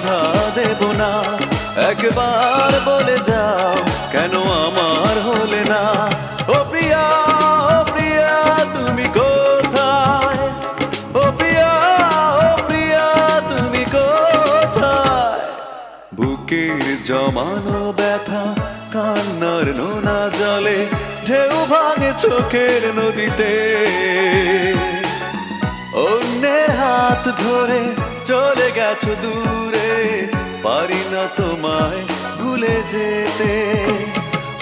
বাধা দেব না। একবার বলে যাও কেন আমার হলে না। ও প্রিয়া, ও প্রিয়া তুমি কোথায়? ও প্রিয়া, ও প্রিয়া তুমি কোথায়? বুকের জমানো ব্যথা কান্নার নোনা জলে ঢেউ ভাঙে চোখের নদীতে। অন্যের হাত ধরে চলে গেছো দূরে, পারি না তোমায় ভুলে যেতে।